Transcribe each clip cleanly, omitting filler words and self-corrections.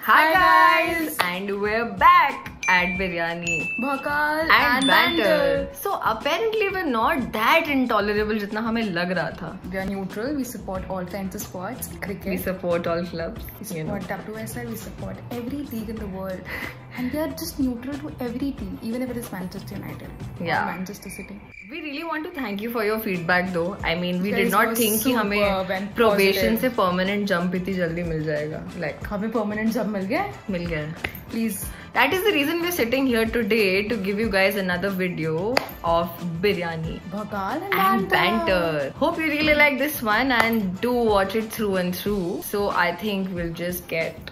Hi guys, and we're back at Biryani, Bhakal and Banter. So apparently we're not that intolerable जितना हमें लग रहा था. We are neutral. We support all kinds of sports. Cricket. We support all clubs. We support WSL. We support every league in the world, and we are just neutral to every team, even if it is Manchester United or Manchester City. We really want to thank you for your feedback though. I mean, we did Guys, not think कि हमें probation से permanent jump इतनी जल्दी मिल जाएगा. Like हमें permanent job मिल गया? मिल गया. Please. That is the reason we're sitting here today to give you guys another video of Biryani Bhakal and Banter. Hope you really like this one and do watch it through and through. So I think we'll just get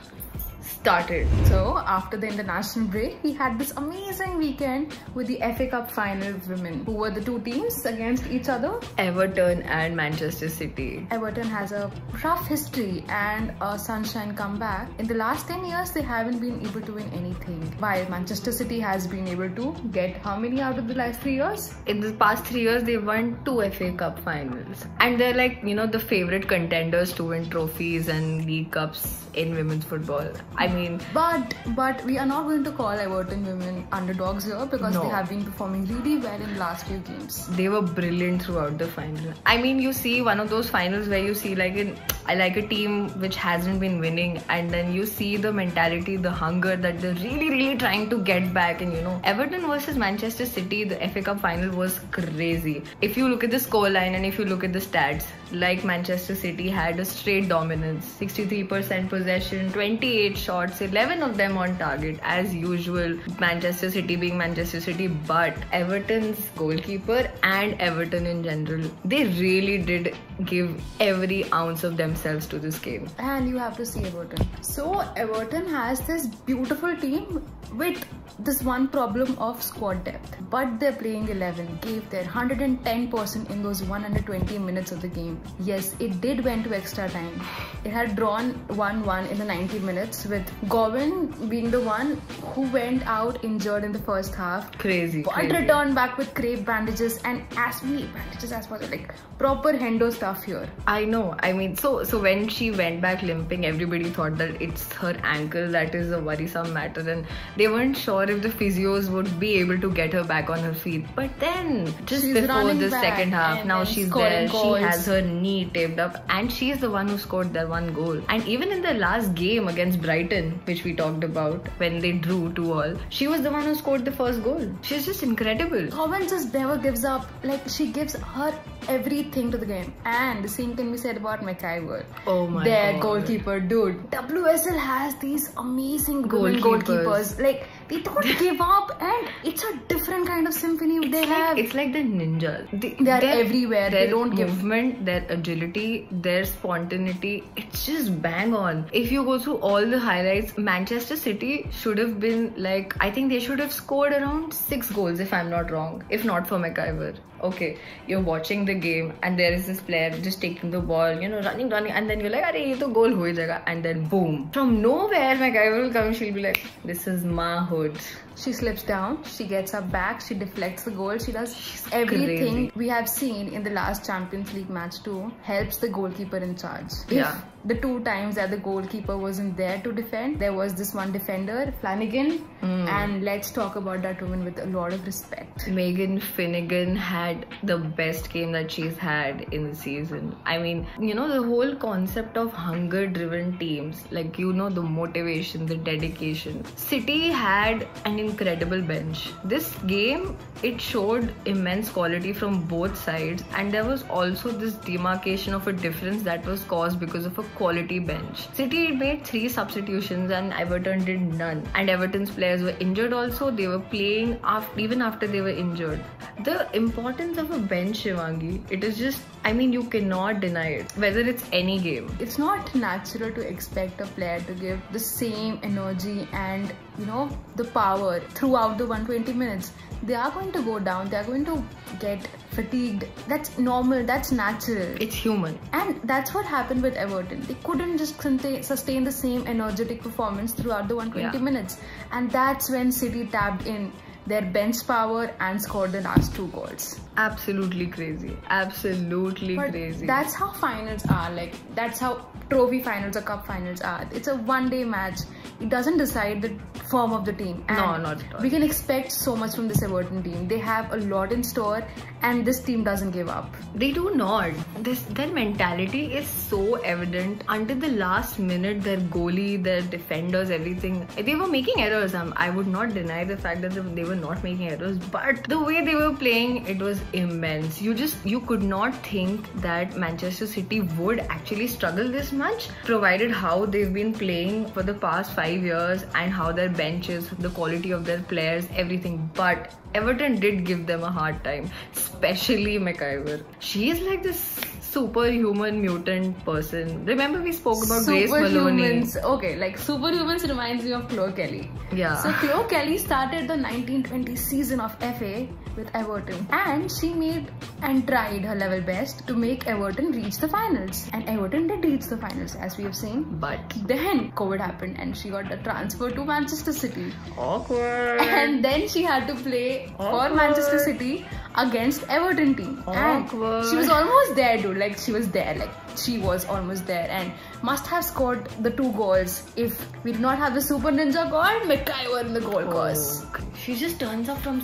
started. So after the international break, we had this amazing weekend with the FA Cup final women, who were the two teams against each other. Everton and Manchester City. Everton has a rough history and a sunshine comeback. In the last 10 years, they haven't been able to win anything, while Manchester City has been able to get how many out of the last 3 years? In the past 3 years, they won 2 FA Cup finals. And they're like, you know, the favorite contenders to win trophies and league cups in women's football. I mean, but we are not going to call Everton women underdogs here because they have been performing really well in the last few games. They were brilliant throughout the final. I mean, you see one of those finals where you see like a team which hasn't been winning, and then you see the mentality, the hunger that they're really trying to get back. And you know, Everton versus Manchester City, the FA Cup final was crazy. If you look at the scoreline and if you look at the stats, like Manchester City had a straight dominance, 63% possession, 28 shots, 11 of them on target as usual, Manchester City being Manchester City. But Everton's goalkeeper and Everton in general, they really did give every ounce of themselves to this game. And you have to see Everton. So Everton has this beautiful team with this one problem of squad depth, but they're playing 11, gave their 110% in those 120 minutes of the game. Yes, it did went to extra time. It had drawn 1-1 in the 90 minutes, with Govan being the one who went out injured in the first half. Crazy. But returned back with crepe bandages and as possible, like proper Hendo stuff here. I know. I mean, so when she went back limping, everybody thought that it's her ankle that is a worrisome matter, and they weren't sure if the physios would be able to get her back on her feet. But then, just before the second half, now she's there. She has her knee taped up, and she's the one who scored that one goal. And even in the last game against Brighton, which we talked about when they drew 2-2, she was the one who scored the first goal. She's just incredible. Govan just never gives up. Like, she gives her everything to the game. And the same can be said about McIver. Oh my Their God. goalkeeper, dude. WSL has these amazing goalkeepers. Like, they don't give up, and it's a different kind of symphony they have. It's like the ninjas. They are everywhere. Their they don't movement, their agility, their spontaneity, it's just bang on. If you go through all the highlights, Manchester City should have been like, I think they should have scored around 6 goals if I'm not wrong, if not for McIver. Okay, you're watching the game and there is this player just taking the ball, you know, running, and then you're like, "Arey, ye to goal ho jayega," and then boom, from nowhere McIver will come. She'll be like, "This is my hood." She slips down, she gets her back, she deflects the goal, she does everything we have seen in the last Champions League match too, helps the goalkeeper in charge. Yeah. The 2 times that the goalkeeper wasn't there to defend, there was this one defender, Flanagan, and let's talk about that woman with a lot of respect. Megan Finnegan had the best game that she's had in the season. I mean, you know, the whole concept of hunger-driven teams, like, you know, the motivation, the dedication. City had an incredible bench. This game, it showed immense quality from both sides, and there was also this demarcation of a difference that was caused because of a quality bench. City made 3 substitutions and Everton did none, and Everton's players were injured also. They were playing even after they were injured. The importance of a bench, Shivangi, it is just, I mean, you cannot deny it, whether it's any game. It's not natural to expect a player to give the same energy and, you know, the power throughout the 120 minutes. They are going to go down, they are going to get fatigued. That's normal, that's natural. It's human. And that's what happened with Everton. They couldn't just sustain the same energetic performance throughout the 120 minutes. And that's when City tapped in their bench power and scored the last 2 goals. Absolutely crazy. Absolutely But crazy. that's how finals are. Like, that's how trophy finals or cup finals are. It's a one-day match. It doesn't decide the form of the team. And No, not at all. we can expect so much from this Everton team. They have a lot in store, and this team doesn't give up. They do not. Their mentality is so evident. Until the last minute, their goalie, their defenders, everything. They were making errors. I would not deny the fact that they were not making errors. But the way they were playing, it was immense. You could not think that Manchester City would actually struggle this much, provided how they've been playing for the past 5 years and how their bench is, the quality of their players, everything. But Everton did give them a hard time, especially McIver. She is like this superhuman mutant person. Remember we spoke about Grace Maloney? Superhumans. Okay, like Superhumans reminds me of Chloe Kelly. Yeah. So Chloe Kelly started the 1920 season of FA with Everton, and she made and tried her level best to make Everton reach the finals. And Everton did reach the finals, as we have seen. But Then COVID happened and she got a transfer to Manchester City. awkward. And then she had to play for Awkward. Manchester City against Everton team. Awkward. And she was almost there, dude. Like, she was there. Like, she was almost there and must have scored the 2 goals. If we did not have the Super Ninja God, McIver in the goal cause. She just turns up from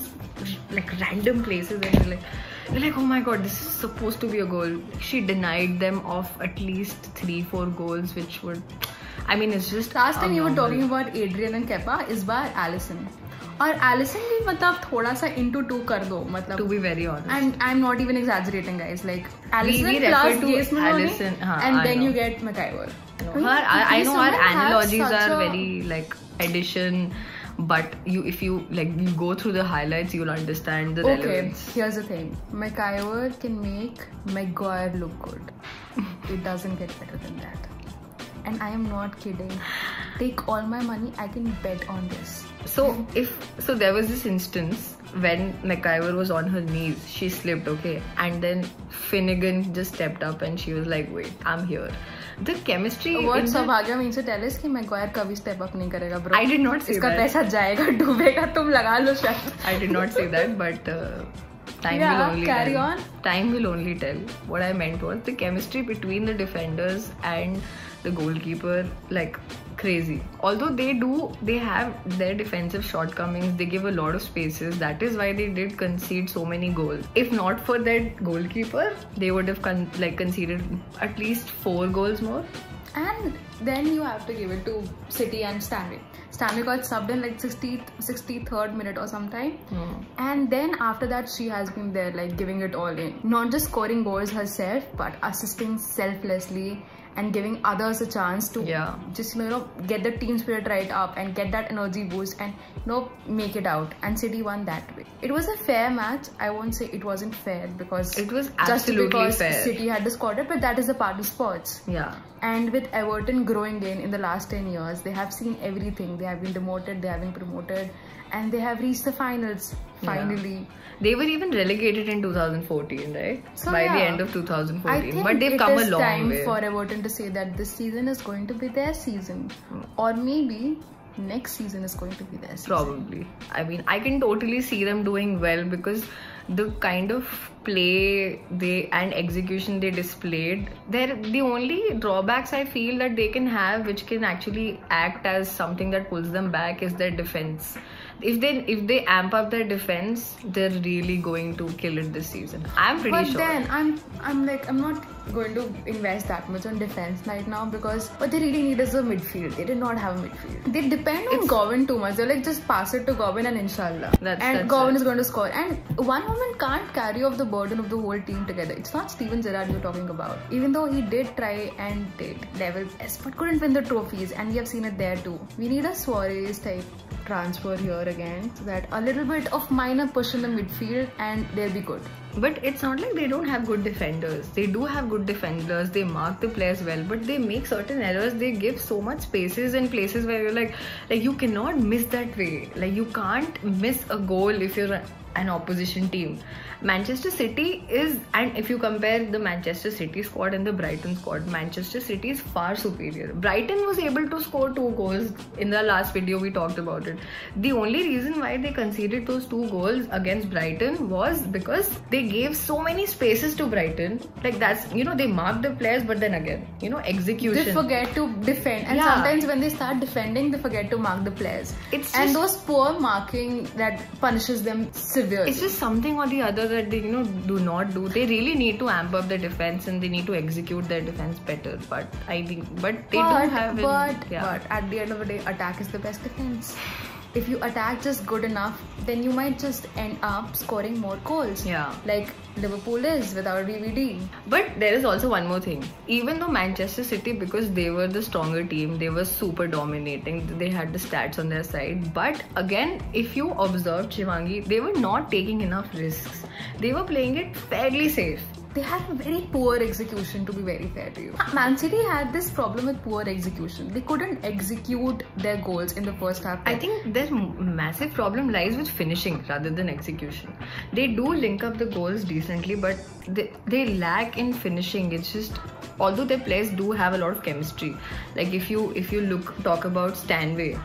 like random places and you're like, oh my god, this is supposed to be a goal. She denied them of at least 3-4 goals, which would, I mean, it's just Last time you were abnormal. talking about Adrian and Kepa, इस बार Alisson. और Alisson भी मतलब थोड़ा सा into 2 कर दो मतलब. To be very honest. And I'm not even exaggerating, guys. Like, Alisson we plus refer to Grace Maloney, Alisson, and I then know. you get McIver. No, I know our Someone have analogies such are a- very like addition, but if you go through the highlights, you'll understand the Okay, relevance. here's the thing. McIver can make Maguire look good. It doesn't get better than that. And I am not kidding. Take all my money, I can bet on this. So there was this instance when McIver was on her knees, she slipped, okay, and then Finnegan just stepped up and she was like, wait, I'm here. The chemistry. What Saubhagya means to tell is कि Maguire कभी step up नहीं करेगा, bro. I did not say इसका that. पैसा जाएगा, डूबेगा, तुम लगा लो शायद. I did not say that, but time Yeah, will only carry tell. on. Time will only tell. What I meant was the chemistry between the defenders and the goalkeeper, like crazy. Although they have their defensive shortcomings, they give a lot of spaces. That is why they did concede so many goals. If not for that goalkeeper, they would have conceded at least 4 goals more. And then you have to give it to City and Stanley. Stanley got subbed in like 63rd minute or sometime. And then after that, she has been there like giving it all in. Not just scoring goals herself, but assisting selflessly and giving others a chance to just get the team spirit right up and get that energy boost and make it out. And City won that way. It was a fair match. I won't say it wasn't fair because It was just absolutely because fair. City had the squad, but that is a part of sports. Yeah. And with Everton growing in the last 10 years, they have seen everything. They have been demoted, they have been promoted, and they have reached the finals finally. They were even relegated in 2014, right? So, By the yeah. end of 2014. I think But they've come a long time way. for Everton to say that this season is going to be their season. Or maybe next season is going to be their season. Probably. I mean, I can totally see them doing well because the kind of play and execution they displayed, they're the only drawbacks I feel that they can have, which can actually act as something that pulls them back, is their defense. If they amp up their defense, they're really going to kill it this season. I'm pretty sure. But then I'm not going to invest that much on defense right now because what they really need is a midfield. They did not have a midfield. They depend on Gavin too much. They're like, just pass it to Gavin and inshallah. That's Gavin is going to score. And one woman can't carry off the burden of the whole team together. It's not Steven Gerrard you're talking about. Even though he did try and did level best, but couldn't win the trophies, and we have seen it there too. We need a Suarez type transfer here again, so that a little bit of minor push in the midfield and they'll be good. But it's not like they don't have good defenders. They do have good defenders. They mark the players well, but they make certain errors. They give so much spaces in places where you're like you cannot miss that way. Like, you can't miss a goal if you're an opposition team. Manchester City is, and if you compare the Manchester City squad and the Brighton squad, Manchester City is far superior. Brighton was able to score 2 goals. In the last video we talked about it. The only reason why they conceded those 2 goals against Brighton was because they gave so many spaces to Brighton. Like that's, you know, they marked the players, but then again, you know, execution. They forget to defend, and sometimes when they start defending, they forget to mark the players. And those poor marking that punishes them severely. It's just something or the other that they, you know, do not do. They really need to amp up their defense and they need to execute their defense better. But I think, but they do have. But at the end of the day, attack is the best defense. If you attack just good enough, then you might just end up scoring more goals. Yeah. Like Liverpool is without VVD. But there is also one more thing. Even though Manchester City, because they were the stronger team, they were super dominating, they had the stats on their side. But again, if you observe Shivangi, they were not taking enough risks. They were playing it fairly safe. They had a very poor execution, to be very fair to you. Man City had this problem with poor execution. They couldn't execute their goals in the first half. I think their massive problem lies with finishing rather than execution. They do link up the goals decently, but they lack in finishing. It's just, although their players do have a lot of chemistry. Like if you talk about Stanway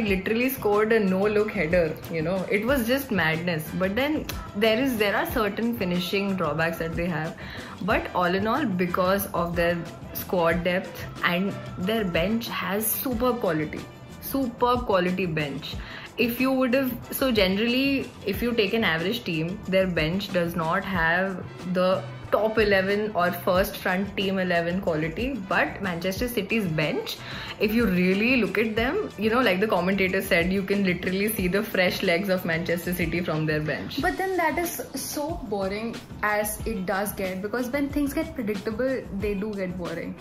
literally scored a no-look header, you know, it was just madness. But then there are certain finishing drawbacks that they have. But all in all, because of their squad depth and their bench has superb quality bench. If you would have, so generally if you take an average team, their bench does not have the top 11 or first front team 11 quality, but Manchester City's bench, if you really look at them, you know, like the commentator said, you can literally see the fresh legs of Manchester City from their bench. But then that is so boring as it does get, because when things get predictable, they do get boring.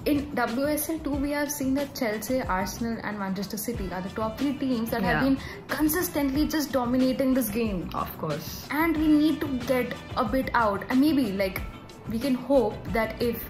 In WSL 2, we have seen that Chelsea, Arsenal and Manchester City are the top 3 teams that have been consistently just dominating this game. Of course. And we need to get a bit out. And maybe like we can hope that if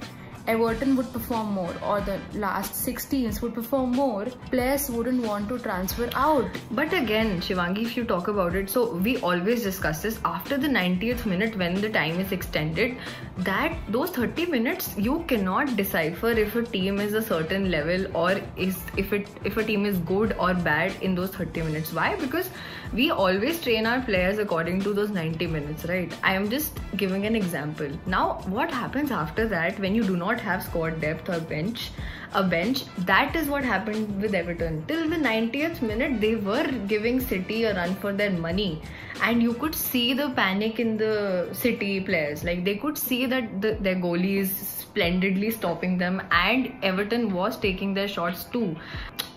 Everton would perform more, or the last 6 teams would perform more, players wouldn't want to transfer out. But again, Shivangi, if you talk about it, so we always discuss this after the 90th minute when the time is extended, that those 30 minutes you cannot decipher if a team is a certain level or if a team is good or bad in those 30 minutes. Why? Because we always train our players according to those 90 minutes, right? I am just giving an example. Now, what happens after that when you do not have squad depth or a bench, that is what happened with Everton. Till the 90th minute, they were giving City a run for their money, and you could see the panic in the City players. Like they could see that their goalie is splendidly stopping them, and Everton was taking their shots too.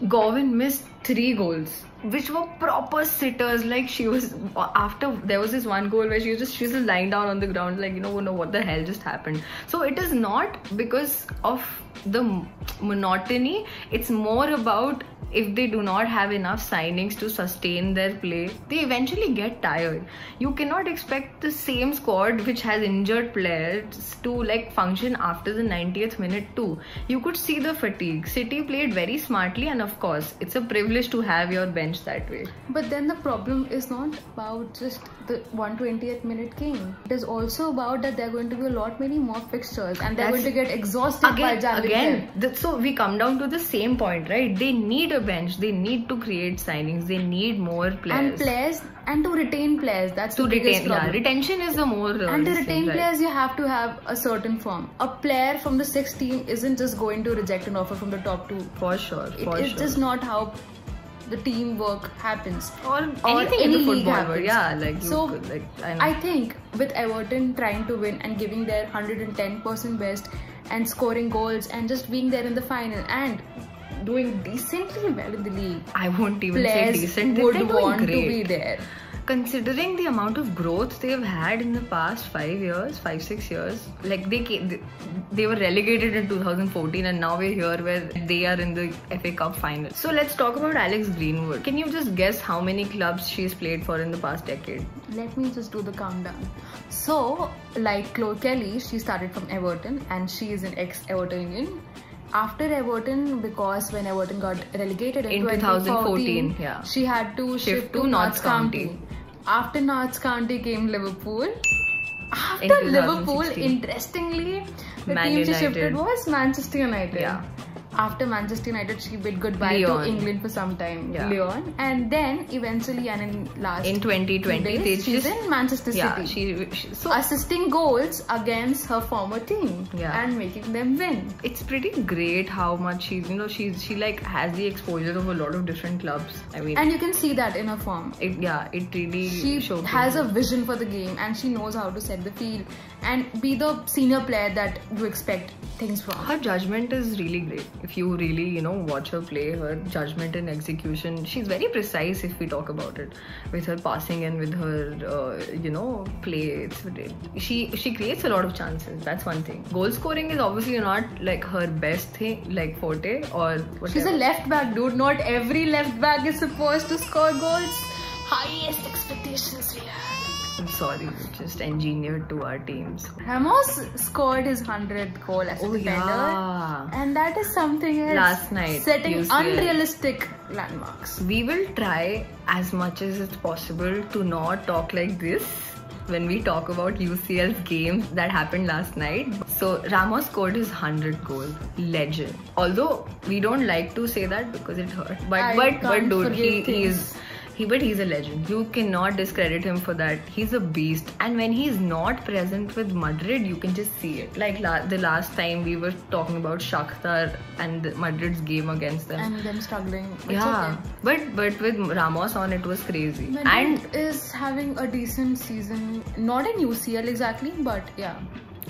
Govan missed 3 goals, which were proper sitters. Like she was, after there was this one goal where she was just lying down on the ground, like, you know what the hell just happened. So it is not because of the monotony, it's more about if they do not have enough signings to sustain their play, they eventually get tired. You cannot expect the same squad which has injured players to like function after the 90th minute too. You could see the fatigue. City played very smartly, and of course it's a privilege to have your bench that way. But then the problem is not about just the 120th minute game. It is also about that there are going to be a lot many more fixtures, and they're going to get exhausted by January. So we come down to the same point, right? They need a bench, they need to create signings, they need more players. And to retain players, that's the biggest problem. Retention is the more and to retain players, you have to have a certain form. A player from the 6th team isn't just going to reject an offer from the top 2. For sure. It's just not how the teamwork happens, or anything in the football world. Yeah, like so. I think with Everton trying to win and giving their 110% best and scoring goals and just being there in the final and doing decently well in the league, I won't even say decent. Would want to be there. Considering the amount of growth they've had in the past 5-6 years, like they were relegated in 2014 and now we're here where they are in the FA Cup final. So let's talk about Alex Greenwood. Can you just guess how many clubs she's played for in the past decade? Let me just do the countdown. So, like Chloe Kelly, she started from Everton and she is an ex-Evertonian. After Everton, because when Everton got relegated in 2014, yeah, she had to shift to Notts County. After Notts County came Liverpool. After In Liverpool, 2016. interestingly, the Man team she United. shifted was Manchester United. Yeah. After Manchester United, she bid goodbye to Lyon. England for some time. Yeah. Lyon. And then eventually, and in last In 2020, few they days, she's just in Manchester yeah. City. So Assisting goals against her former team. Yeah. And making them win. it's pretty great how much she's she like has the exposure of a lot of different clubs. I mean, And you can see that in her form. it really She showcases has a it. vision for the game and she knows how to set the field and be the senior player that you expect things from. Her judgment is really great. If you really, watch her play, her judgment and execution, she's very precise if we talk about it. With her passing and with her, play, she creates a lot of chances. That's one thing. Goal scoring is obviously not like her best thing, like forte or whatever. She's a left back, dude. Not every left back is supposed to score goals. Highest expectations we have. I'm sorry, just engineered to our teams. Ramos scored his 100th goal as a Oh, defender. yeah. And that is something else. Last night, Setting UCL. unrealistic landmarks. We will try as much as it's possible to not talk like this when we talk about UCL's games that happened last night. So Ramos scored his 100th goal. Legend. Although we don't like to say that because it hurt. But can't dude, forgive he's a legend. You cannot discredit him for that. He's a beast. And when he's not present with Madrid, you can just see it. Like the last time we were talking about Shakhtar and Madrid's game against them. And them struggling. It's Yeah, okay. but with Ramos on, it was crazy. Madrid And is having a decent season. Not in UCL exactly, but yeah.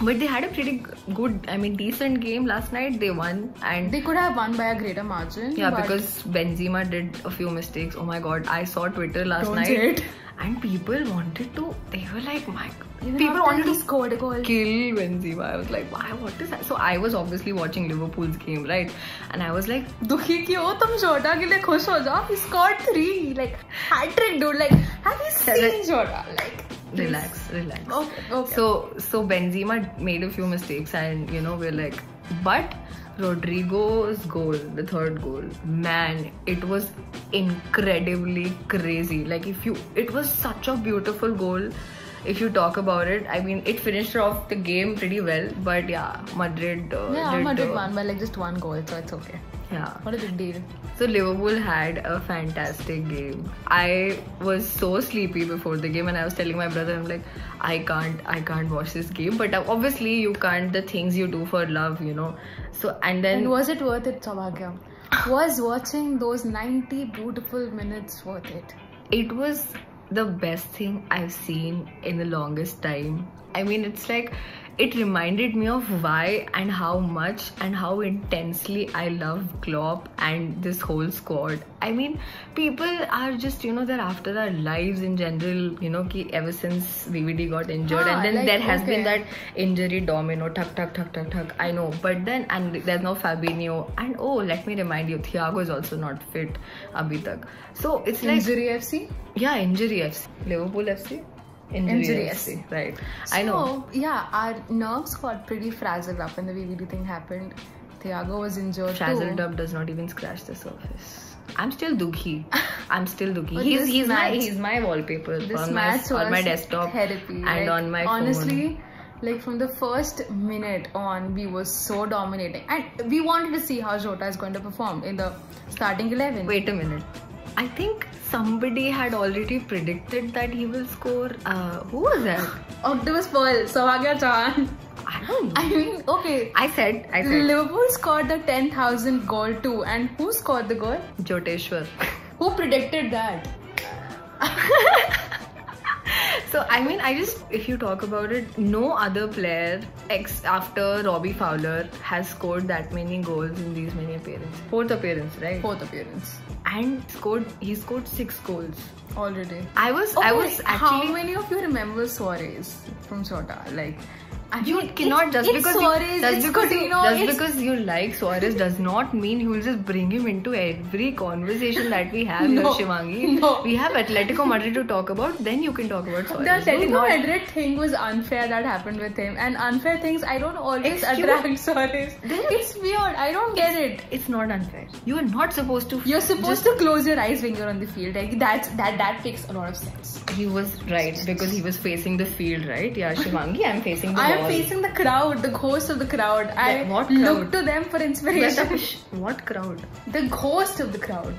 but they had a pretty good, decent game last night. They won, and They could have won by a greater margin. yeah, but because Benzema did a few mistakes. Oh my God, I saw Twitter last Don't night, say it. and people wanted to. They were like, my. Even People after wanted he to scored a goal. kill Benzema. I was like, why? What is that? So I was obviously watching Liverpool's game, right? And I was like, दुखी क्यों तुम Jota के लिए खुश हो जाओ. He scored 3, like hat trick, dude. Like, have you seen Jota? Like, relax. Okay. So Benzema made a few mistakes, and we're like, but Rodrigo's goal, the third goal, man, it was incredibly crazy. Like it was such a beautiful goal. If you talk about it, it finished off the game pretty well. But yeah, Madrid. Madrid won by like just 1 goal, so it's okay. Yeah. What a big deal. So Liverpool had a fantastic game. I was so sleepy before the game, and I was telling my brother, I'm like, I can't watch this game. But obviously you can't. The things you do for love, So and then. And was it worth it, Saubhagya? Was watching those 90 beautiful minutes worth it? It was the best thing I've seen in the longest time. It's like it reminded me of why and how much and how intensely I love Klopp and this whole squad. People are just, they're after their lives in general, ki ever since VVD got injured, and then there has been that injury domino, tuck. I know, but then, and there's no Fabinho, and oh, let me remind you, Thiago is also not fit abhi tak. So it's like Injury FC? Yeah, injury FC. Liverpool FC? Injury FC. Right. So, I know. Yeah, our nerves got pretty frazzled up when the VVD thing happened. Thiago was injured Frazzled too. up does not even scratch the surface. I'm still dukhi. But He's my wallpaper on my desktop therapy. and on my honestly, phone. like from the first minute on, we were so dominating, and we wanted to see how Jota is going to perform in the starting 11. Wait a minute. I think somebody had already predicted that he will score. Who was that? Octopus Pearl, Saubhagya Chan. I don't know. Okay. I said. Liverpool scored the 10,000th goal too, and who scored the goal? Joteshwar. Who predicted that? So if you talk about it, no other player after Robbie Fowler has scored that many goals in these many appearances. Fourth appearance, right? Fourth appearance. And he scored 6 goals Already. I was actually. How many of you remember Suarez from Jota? Like, You cannot just because Coutinho, you like Suarez does not mean you will just bring him into every conversation that we have here, Shivangi. No. We have Atletico Madrid to talk about, then you can talk about Suarez. The Atletico Madrid thing was unfair that happened with him, and unfair things I don't always attract Suarez. It's weird. I don't get it. It's not unfair. You are not supposed to. You're supposed to close your eyes when you're on the field. Like that makes a lot of sense. He was right because he was facing the field, right? Yeah, Shivangi, I'm facing the ball. I'm facing the crowd, the ghost of the crowd. What I crowd? look to them for inspiration. What crowd? The ghost of the crowd.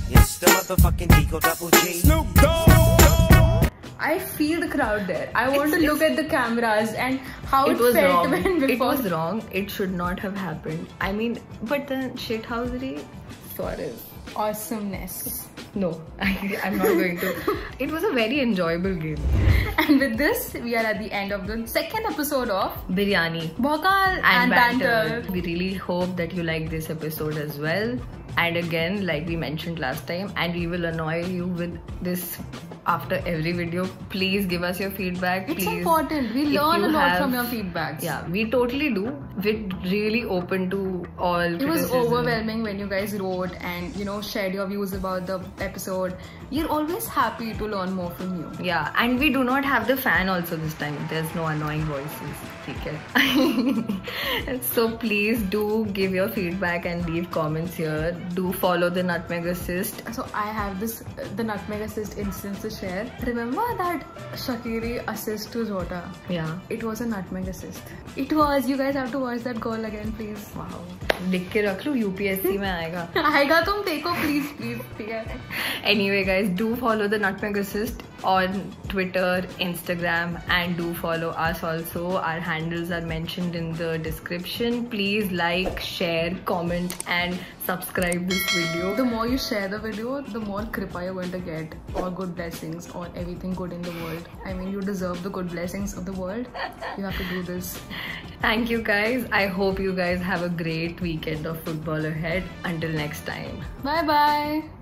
It's the motherfucking Digo Double G. Snoop Dogg. I feel the crowd there. I want to look at the cameras and how it was felt wrong. when before. It was wrong. It should not have happened. I mean, but then shithousery, Suarez. Awesomeness. No, I'm not going to. It was a very enjoyable game. And with this, we are at the end of the second episode of Biryani Bhokal and Banter. We really hope that you like this episode as well. And again, like we mentioned last time, and we will annoy you with this after every video. Please give us your feedback. It's please. important. We learn a lot from your feedbacks. Yeah, we totally do. We're really open to all It criticism. was overwhelming when you guys wrote and shared your views about the episode. We're always happy to learn more from you. Yeah, and we do not have the fan also this time. There's no annoying voices. Okay. So please do give your feedback and leave comments here. Do follow the Nutmeg Assist. So I have the Nutmeg Assist instance to share. Remember that Shaqiri assist to Jota? Yeah. It was a Nutmeg Assist. It was. You guys have to watch that goal again, please. Wow. लिख के रख लो, UPSC में आएगा. आएगा तुम देखो please ठीक है. Anyway guys, do follow the Nutmeg Assist on Twitter, Instagram, and do follow us also. Our handles are mentioned in the description. Please like, share, comment and subscribe this video. The more you share the video, the more kripa you're going to get, or good blessings, or everything good in the world. I mean, you deserve the good blessings of the world. You have to do this. Thank you guys. I hope you guys have a great weekend of football ahead. Until next time. Bye bye.